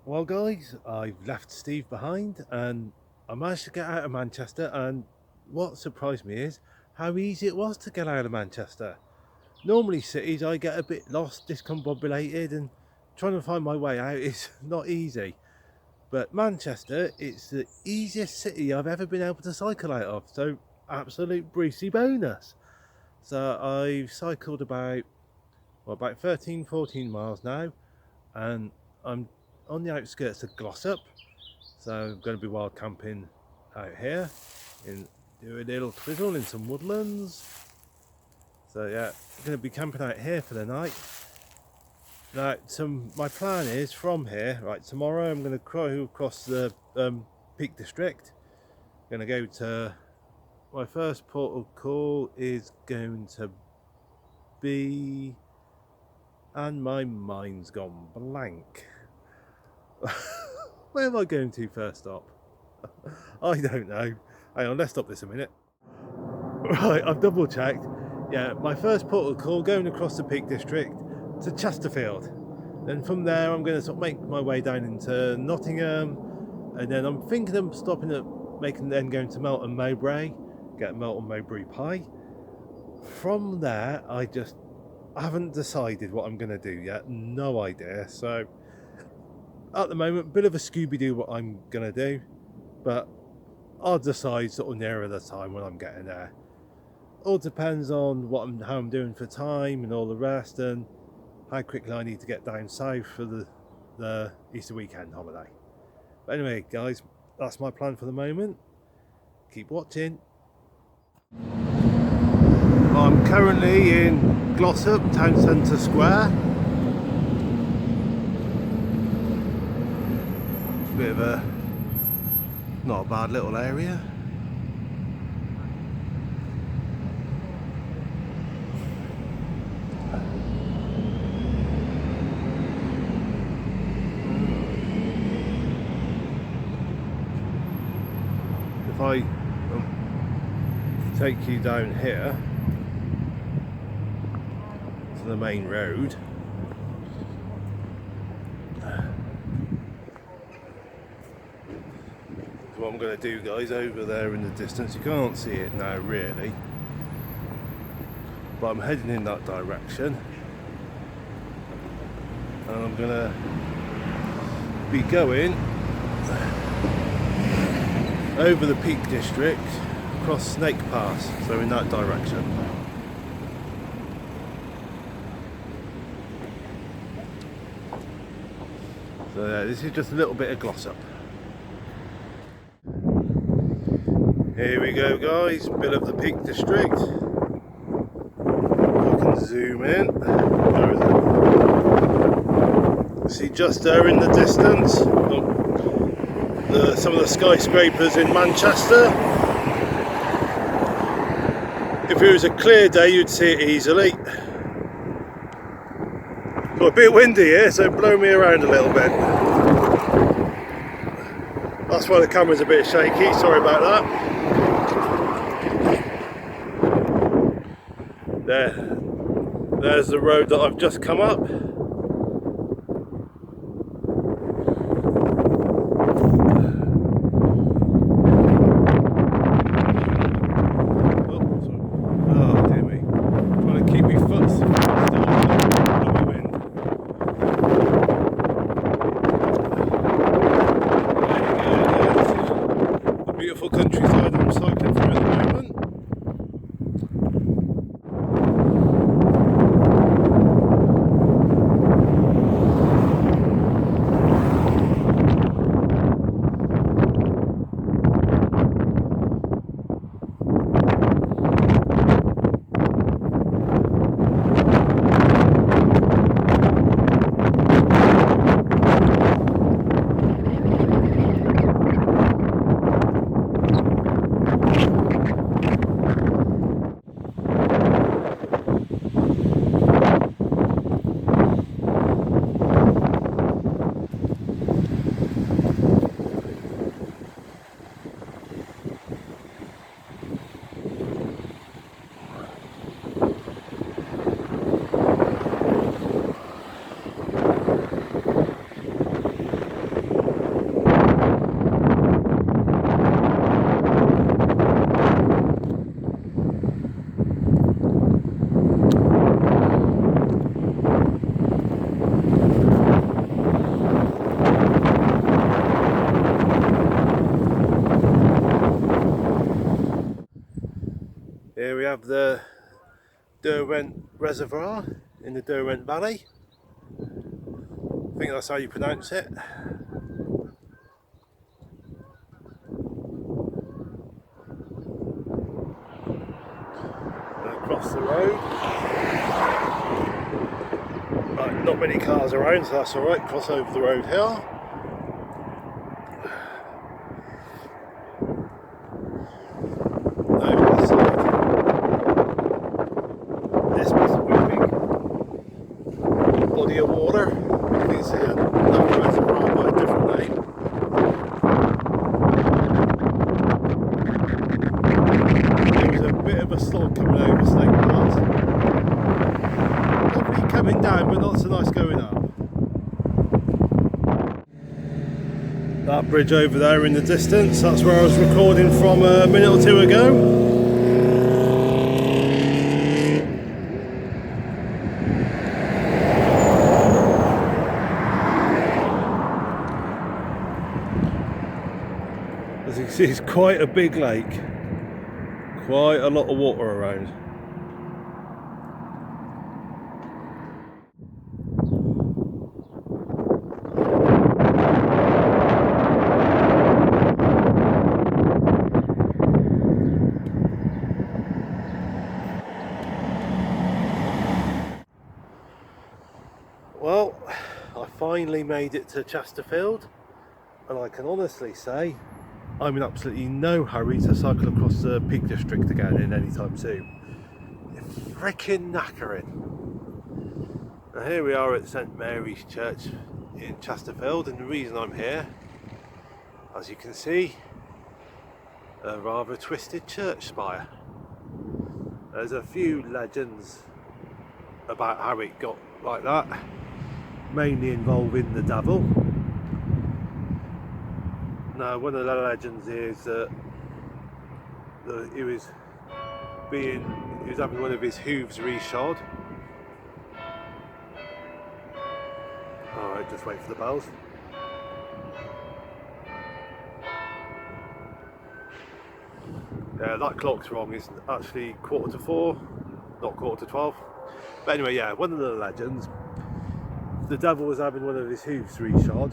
Well guys, I've left Steve behind and I managed to get out of Manchester, and what surprised me is how easy it was to get out of Manchester. Normally cities I get a bit lost, discombobulated, and trying to find my way out is not easy. But Manchester, it's the easiest city I've ever been able to cycle out of, so absolute breezy bonus. So I've cycled about 13-14 miles now, and I'm on the outskirts of Glossop, so I'm going to be wild camping out here and do a little twizzle in some woodlands. So yeah, I'm going to be camping out here for the night. Now, my plan is from here, right, tomorrow I'm going to go across the Peak District. I'm going to go to, my first port of call is going to be, and my mind's gone blank. Where am I going to first stop? I don't know. Hang on, let's stop this a minute. Right, I've double checked. Yeah, my first port of call going across the Peak District to Chesterfield. Then from there I'm going to sort of make my way down into Nottingham, and then I'm thinking of stopping at then going to Melton Mowbray, get Melton Mowbray pie. From there I haven't decided what I'm going to do yet, no idea. So at the moment, bit of a Scooby-Doo what I'm going to do, but I'll decide sort of nearer the time when I'm getting there. All depends on how I'm doing for time and all the rest, and how quickly I need to get down south for the Easter weekend holiday. But anyway, guys, that's my plan for the moment. Keep watching. I'm currently in Glossop Town Centre Square. Bit of a not a bad little area. If I take you down here to the main road, what I'm going to do, guys, over there in the distance, you can't see it now really, but I'm heading in that direction, and I'm going to be going over the Peak District across Snake Pass, so in that direction. So yeah, this is just a little bit of Glossop. Here we go, guys, bit of the Peak District. I can zoom in. Where is it? See just there in the distance, some of the skyscrapers in Manchester. If it was a clear day, you'd see it easily. Got a bit windy here, so blow me around a little bit. That's why the camera's a bit shaky, sorry about that. There's the road that I've just come up. Oh dear me. Trying to keep my foot still on the wind. This is the beautiful countryside I'm cycling through at the moment. have the Derwent Reservoir in the Derwent Valley. I think that's how you pronounce it. And across the road, not many cars around, so that's alright. Cross over the road here. Over the side, this must be a big body of water. You can see another reservoir by a different name. There was a bit of a slog coming over Snake Pass. Lovely coming down, but not so nice going up. That bridge over there in the distance, that's where I was recording from a minute or two ago. As you can see, it's quite a big lake, quite a lot of water around. Well, I finally made it to Chesterfield, and I can honestly say I'm in absolutely no hurry to cycle across the Peak District again in any time soon. It's freaking knackering. Now here we are at St Mary's Church in Chesterfield, and the reason I'm here, as you can see, a rather twisted church spire. There's a few legends about how it got like that, mainly involving the devil. Now, one of the legends is that he was having one of his hooves reshod. Alright, just wait for the bells. Yeah, that clock's wrong. It's actually 4:45, not 12:15. But anyway, yeah, one of the legends, the devil was having one of his hooves reshod.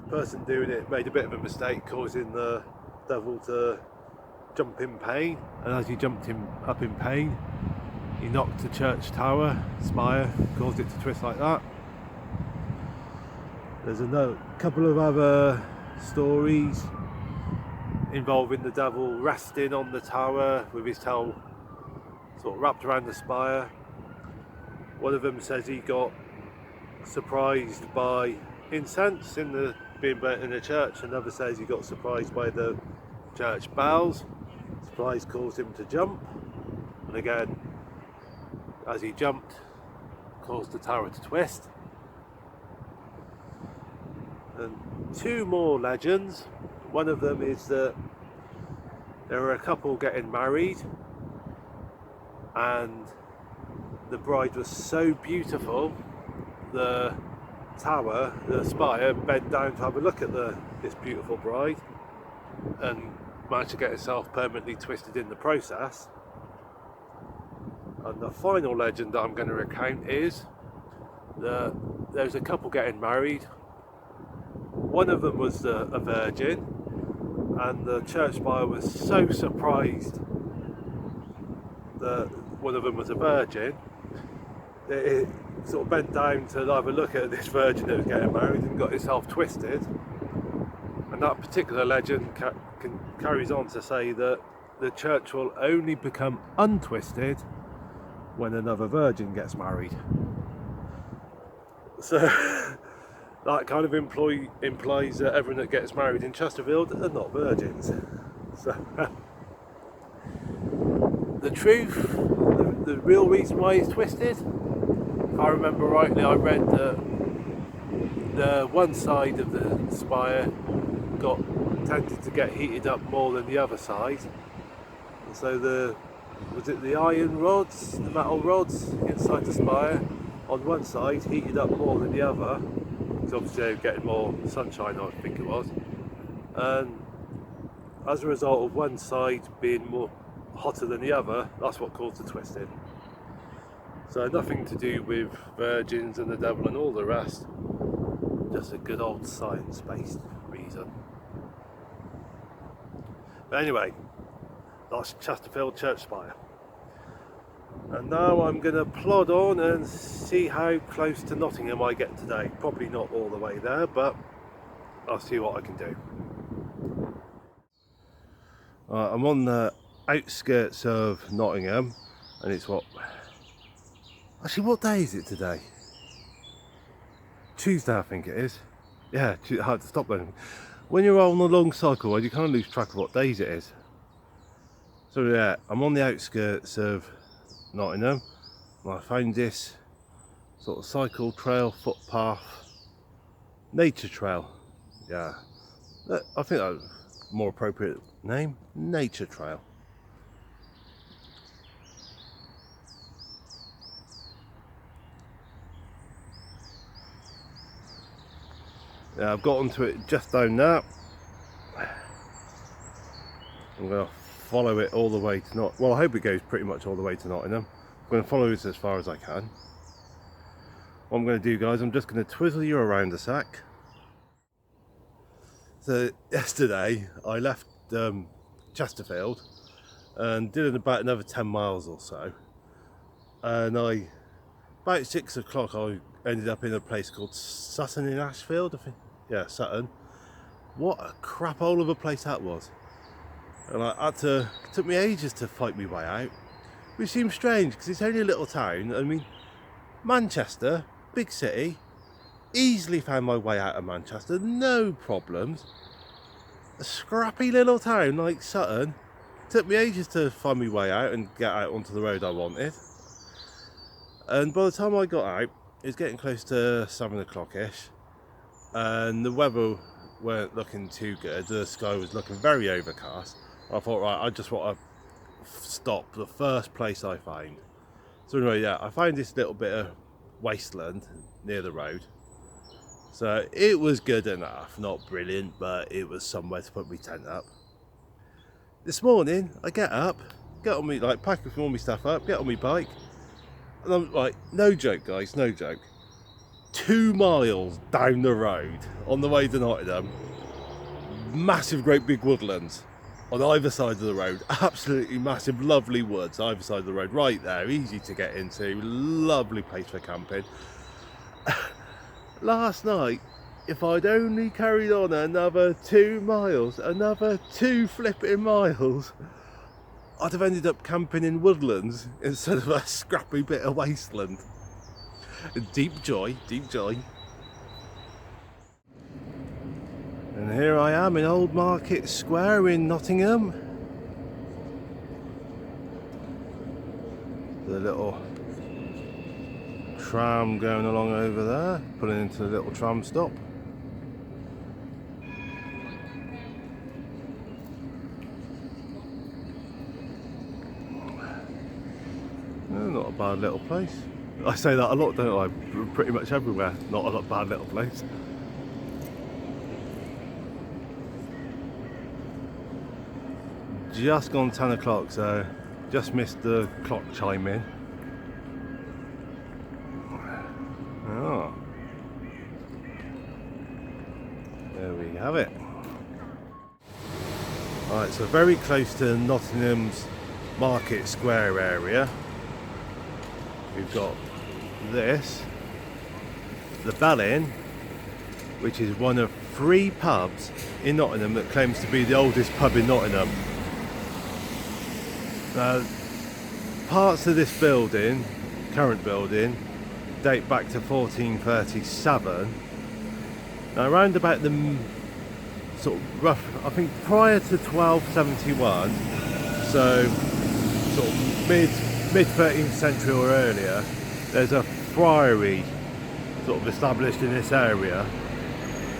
The person doing it made a bit of a mistake, causing the devil to jump in pain, and as he jumped up in pain, he knocked the church tower spire, caused it to twist like that. There's a couple of other stories involving the devil resting on the tower with his tail sort of wrapped around the spire. One of them says he got surprised by incense being burnt in the church. Another says he got surprised by the church bells. Surprise caused him to jump, and again, as he jumped, caused the tower to twist. And two more legends. One of them is that there were a couple getting married, and the bride was so beautiful, the tower, the spire, bent down to have a look at this beautiful bride, and managed to get itself permanently twisted in the process. And the final legend that I'm going to recount is that there's a couple getting married. One of them was a virgin, and the church spire was so surprised that one of them was a virgin that it sort of bent down to have a look at this virgin that was getting married and got itself twisted. And that particular legend carries on to say that the church will only become untwisted when another virgin gets married. So that kind of implies that everyone that gets married in Chesterfield are not virgins. So the truth, the real reason why it's twisted, if I remember rightly, I read that the one side of the spire tended to get heated up more than the other side, and so the iron rods, the metal rods inside the spire on one side heated up more than the other, because obviously they were getting more sunshine, I think it was, and as a result of one side being more hotter than the other, that's what caused the twisting. So nothing to do with virgins and the devil and all the rest, just a good old science-based reason. But anyway, that's Chesterfield church spire. And now I'm going to plod on and see how close to Nottingham I get today. Probably not all the way there, but I'll see what I can do. I'm on the outskirts of Nottingham, and it's what day is it today? Tuesday, I think it is. Yeah, hard to stop then. When you're on a long cycle, you kind of lose track of what days it is. So yeah, I'm on the outskirts of Nottingham, and I found this sort of cycle trail, footpath, nature trail. Yeah, I think that's a more appropriate name, nature trail. Yeah, I've got onto it just down there. I'm going to follow it all the way to Nottingham. Well, I hope it goes pretty much all the way to Nottingham. I'm going to follow it as far as I can. What I'm going to do, guys, I'm just going to twizzle you around a sec. So yesterday I left Chesterfield and did about another 10 miles or so, and about 6 o'clock I ended up in a place called Sutton in Ashfield, I think. Yeah, Sutton. What a crap hole of a place that was. And it took me ages to fight my way out, which seems strange because it's only a little town. I mean, Manchester, big city, easily found my way out of Manchester, no problems. A scrappy little town like Sutton, took me ages to find my way out and get out onto the road I wanted. And by the time I got out, it was getting close to 7 o'clock-ish, and the weather weren't looking too good. The sky was looking very overcast. I thought, right, I just want to stop the first place I find. So anyway, yeah, I found this little bit of wasteland near the road. So it was good enough, not brilliant, but it was somewhere to put my tent up. This morning, I get up, get on me, like, pack all my stuff up, get on my bike, and I'm like, no joke, guys, no joke. 2 miles down the road on the way to Nottingham, massive, great big woodlands on either side of the road. Absolutely massive, lovely woods either side of the road, right there, easy to get into, lovely place for camping. Last night, if I'd only carried on another 2 miles, another 2 flipping miles, I'd have ended up camping in woodlands instead of a scrappy bit of wasteland. Deep joy, deep joy. And here I am in Old Market Square in Nottingham. The little tram going along over there, pulling into the little tram stop. Not a bad little place. I say that a lot, don't I? Pretty much everywhere, not a bad little place. Just gone 10 o'clock, so just missed the clock chime in. Oh. There we have it. Alright, so very close to Nottingham's Market Square area. We've got this, the Bell Inn, which is one of 3 pubs in Nottingham that claims to be the oldest pub in Nottingham. Now, parts of this building, current building, date back to 1437. Now, around about the sort of rough, I think prior to 1271, so sort of mid 13th century or earlier, there's a friary sort of established in this area,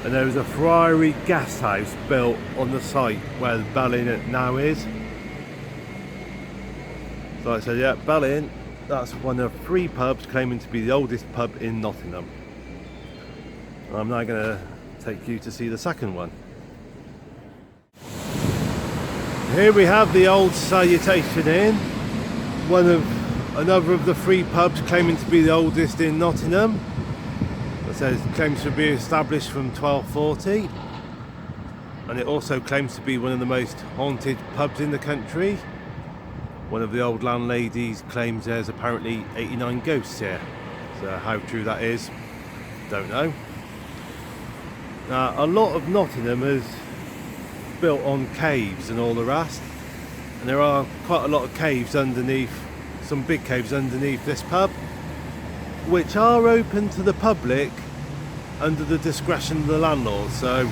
and there was a friary guest house built on the site where the Bell Inn now is. So I said, yeah, Bell Inn, that's one of 3 pubs claiming to be the oldest pub in Nottingham. And I'm now going to take you to see the second one. Here we have the old Salutation Inn, another of the three pubs claiming to be the oldest in Nottingham. It says it claims to be established from 1240, and it also claims to be one of the most haunted pubs in the country. One of the old landladies claims there's apparently 89 ghosts here, so how true that is, don't know. Now, a lot of Nottingham is built on caves and all the rest, and there are quite a lot of caves underneath, some big caves underneath this pub, which are open to the public under the discretion of the landlord. So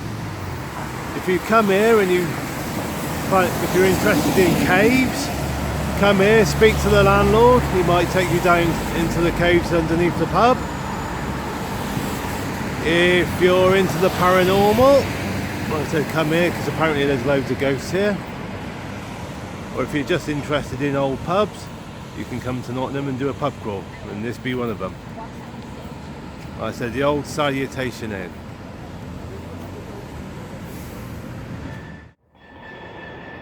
if you come here and if you're interested in caves, come here, speak to the landlord. He might take you down into the caves underneath the pub. If you're into the paranormal, like I said, come here, because apparently there's loads of ghosts here. Or if you're just interested in old pubs, you can come to Nottingham and do a pub crawl, and this be one of them. Like I said, the old Salutation Inn.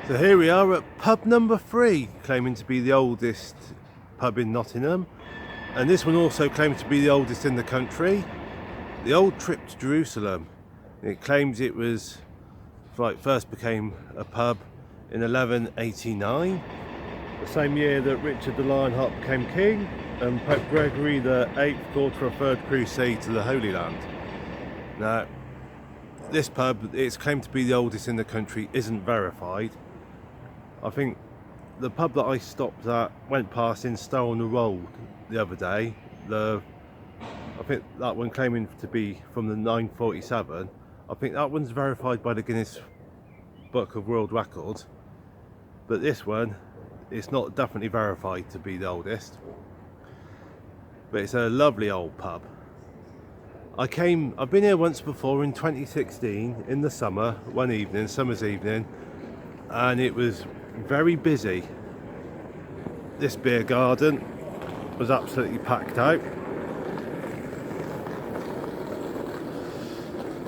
So here we are at pub number 3, claiming to be the oldest pub in Nottingham, and this one also claims to be the oldest in the country. The Old Trip to Jerusalem. It claims it was first became a pub in 1189, the same year that Richard the Lionheart became king and Pope Gregory VIII called for a third crusade to the Holy Land. Now, this pub, it's claimed to be the oldest in the country, isn't verified. I think the pub that I stopped at, went past in Stow on the Road the other day, I think that one claiming to be from the 947. I think that one's verified by the Guinness Book of World Records, but this one, it's not definitely verified to be the oldest. But it's a lovely old pub. I've been here once before in 2016 in the summer, summer's evening, and it was very busy. This beer garden was absolutely packed out.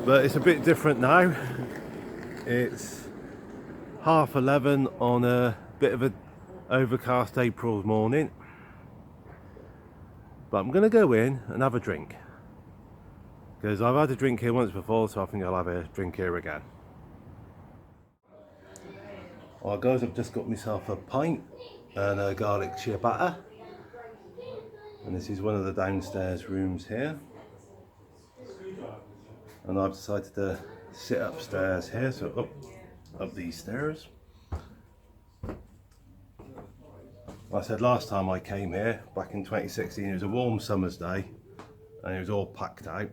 But it's a bit different now. It's 11:30 on a bit of an overcast April morning. But I'm going to go in and have a drink, because I've had a drink here once before, so I think I'll have a drink here again. Alright guys, I've just got myself a pint and a garlic ciabatta, and this is one of the downstairs rooms here. And I've decided to sit upstairs here, so up these stairs. Like I said, last time I came here, back in 2016, it was a warm summer's day, and it was all packed out.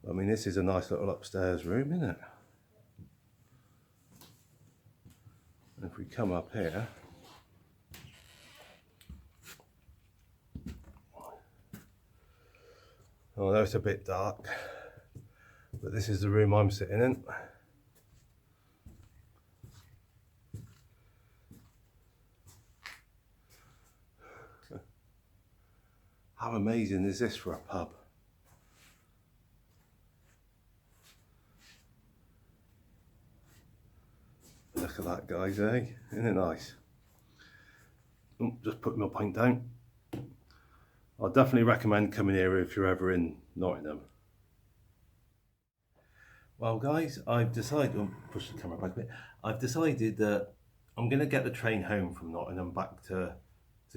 I mean, this is a nice little upstairs room, isn't it? And if we come up here, oh, no, it's a bit dark, but this is the room I'm sitting in. How amazing is this for a pub? Look at that, guys, eh? Isn't it nice? Oh, just put my pint down. I'd definitely recommend coming here if you're ever in Nottingham. Well guys, I've decided, push the camera back a bit. I've decided that I'm going to get the train home from Nottingham back to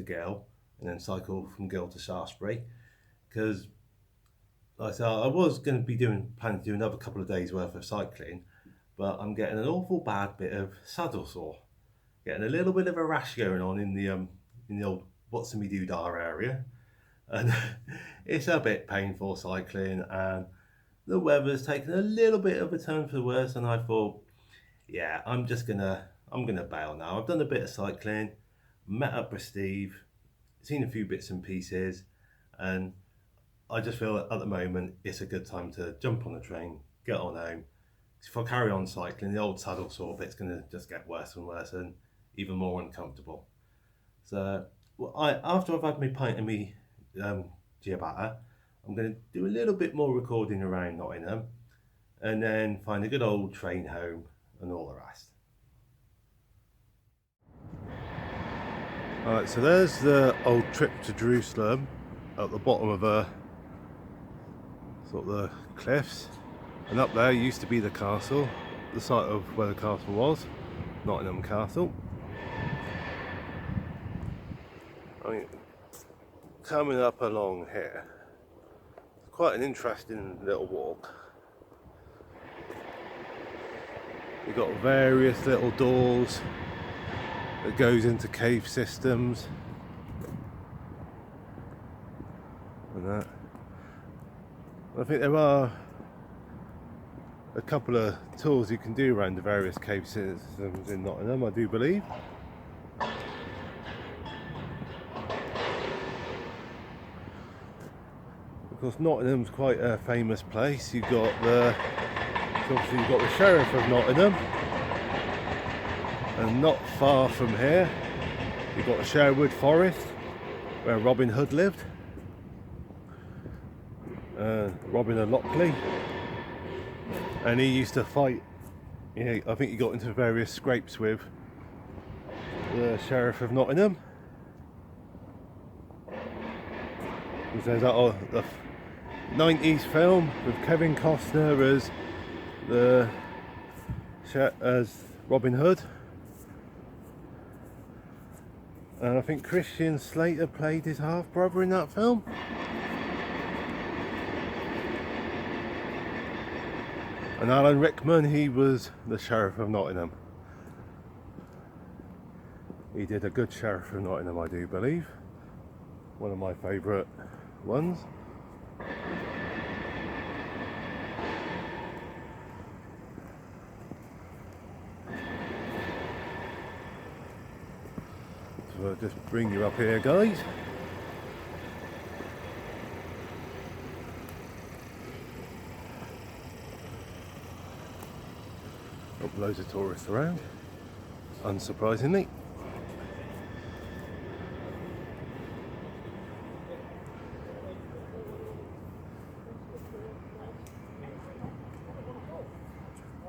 Gill, and then cycle from Gill to Shaftesbury, because like I said, I was going to be planning to do another couple of days worth of cycling, but I'm getting an awful bad bit of saddle sore, getting a little bit of a rash going on in the old what's in me doodah area, and it's a bit painful cycling, and the weather's taken a little bit of a turn for the worse, and I thought, yeah, I'm gonna bail now. I've done a bit of cycling, met up with Steve, seen a few bits and pieces, and I just feel at the moment it's a good time to jump on the train, get on home. If I carry on cycling, the old saddle sore bit's going to just get worse and worse and even more uncomfortable. So after I've had my pint and my ciabatta, I'm going to do a little bit more recording around Nottingham and then find a good old train home and all the rest. Alright, so there's the old trip to Jerusalem at the bottom of the cliffs, and up there used to be the castle, the site of where the castle was, Nottingham Castle. I mean, coming up along here, it's quite an interesting little walk. You've got various little doors that goes into cave systems and that. I think there are a couple of tours you can do around the various cave systems in Nottingham, I do believe. Of course, Nottingham's quite a famous place. You've got the Sheriff of Nottingham, and not far from here you've got the Sherwood Forest where Robin Hood lived. Robin of Lockleigh, and he used to fight. I think he got into various scrapes with the Sheriff of Nottingham. There's that the 90s film with Kevin Costner as Robin Hood, and I think Christian Slater played his half brother in that film. And Alan Rickman, he was the Sheriff of Nottingham. He did a good Sheriff of Nottingham, I do believe. One of my favourite ones. So I'll just bring you up here, guys. Loads of tourists around, unsurprisingly.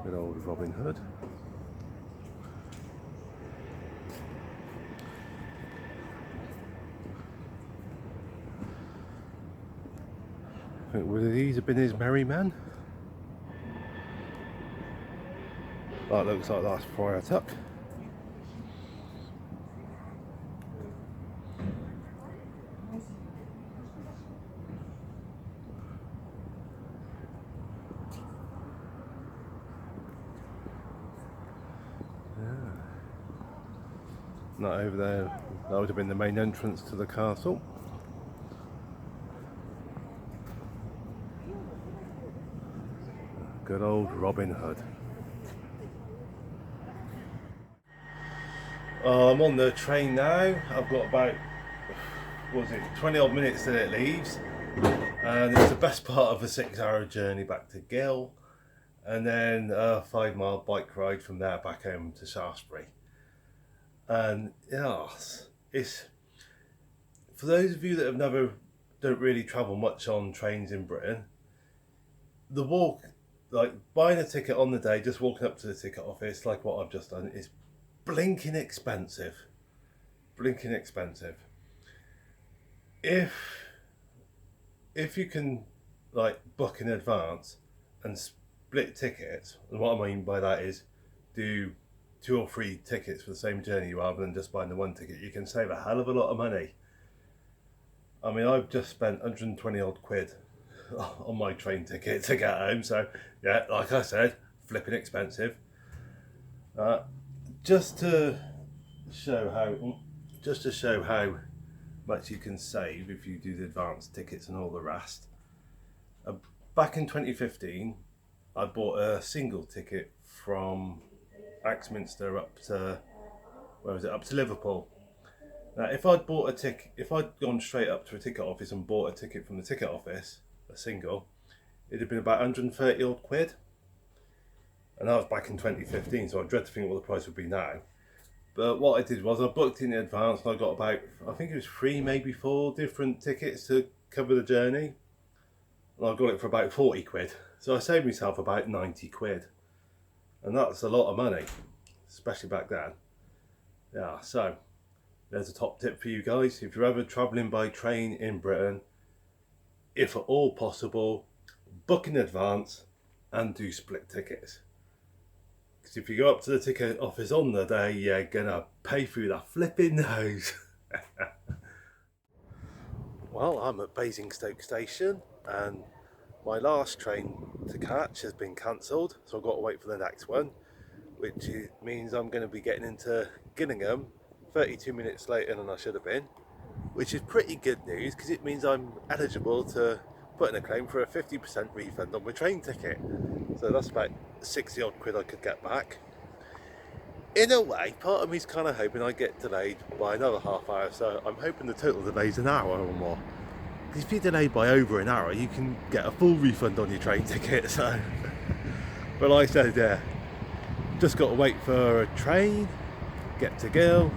Good old Robin Hood. I think would these have been his merry men? That looks like that's Friar Tuck. That over there, that would have been the main entrance to the castle. Good old Robin Hood. I'm on the train now. I've got about 20 odd minutes till it leaves, and it's the best part of a 6-hour journey back to Gill, and then a 5-mile bike ride from there back home to Shaftesbury. And it's for those of you that don't really travel much on trains in Britain, the walk, like buying a ticket on the day, just walking up to the ticket office like what I've just done, is blinking expensive. If you can like book in advance and split tickets, and what I mean by that is do 2 or 3 tickets for the same journey rather than just buying the one ticket, you can save a hell of a lot of money. I mean, I've just spent 120 odd quid on my train ticket to get home, so yeah, like I said, flipping expensive. Just to show how much you can save if you do the advanced tickets and all the rest. Back in 2015, I bought a single ticket from Axminster up to Liverpool. Now, if I'd gone straight up to a ticket office and bought a ticket from the ticket office, a single, it'd have been about 130 odd quid. And that was back in 2015, so I dread to think what the price would be now. But what I did was I booked in advance, and I got about, I think it was 3, maybe 4 different tickets to cover the journey. and I got it for about 40 quid. So I saved myself about 90 quid. And that's a lot of money, especially back then. Yeah, so there's a top tip for you guys. If you're ever travelling by train in Britain, if at all possible, book in advance and do split tickets. Because if you go up to the ticket office on the day, you're gonna pay through the flipping nose. Well, I'm at Basingstoke station and my last train to catch has been cancelled, so I've got to wait for the next one, which means I'm going to be getting into Gillingham 32 minutes later than I should have been, which is pretty good news because it means I'm eligible to put in a claim for a 50% refund on my train ticket. So that's about 60 odd quid I could get back. In a way, part of me's kind of hoping I get delayed by another half hour, so I'm hoping the total delay's an hour or more. Because if you're delayed by over an hour, you can get a full refund on your train ticket, so... But like I said, yeah, just got to wait for a train, get to Gill,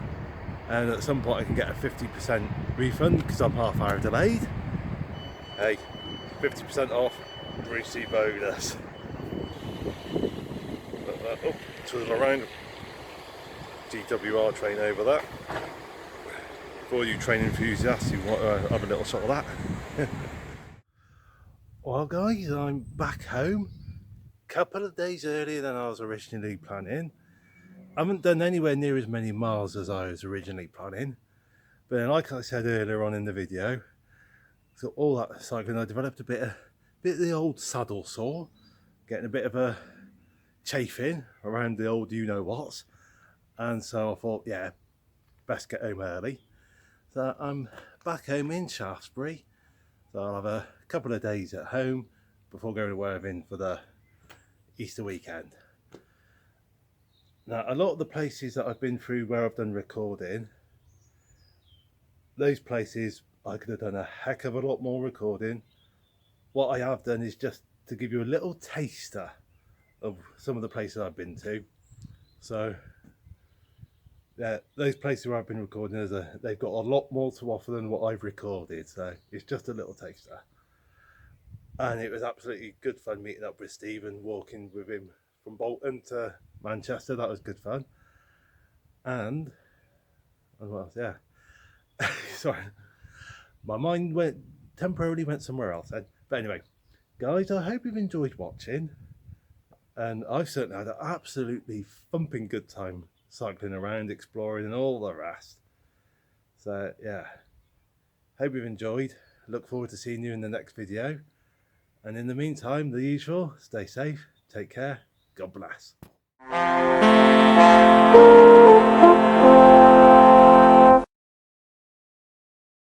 and at some point I can get a 50% refund because I'm half hour delayed. Hey, 50% off, Brucey bonus. Oh, twiddle around. GWR train over that. For all you train enthusiasts who want to have a little shot of that. Well guys, I'm back home. Couple of days earlier than I was originally planning. I haven't done anywhere near as many miles as I was originally planning. But then, like I said earlier on in the video, so all that cycling I developed a bit of the old saddle sore. Getting a bit of a chafing around the old you-know-whats. And so I thought, yeah, best get home early. So I'm back home in Shaftesbury. So I'll have a couple of days at home before going to Worthing for the Easter weekend. Now, a lot of the places that I've been through where I've done recording, those places I could have done a heck of a lot more recording. What I have done is just to give you a little taster of some of the places I've been to. So yeah, those places where I've been recording, they've got a lot more to offer than what I've recorded, so it's just a little taster. And it was absolutely good fun meeting up with Steve and walking with him from Bolton to Manchester. That was good fun. And what else? Yeah, sorry, my mind temporarily went somewhere else. But anyway, guys, I hope you've enjoyed watching, and I've certainly had an absolutely thumping good time cycling around, exploring and all the rest. So yeah, hope you've enjoyed. Look forward to seeing you in the next video, and in the meantime, the usual, stay safe, take care, God bless.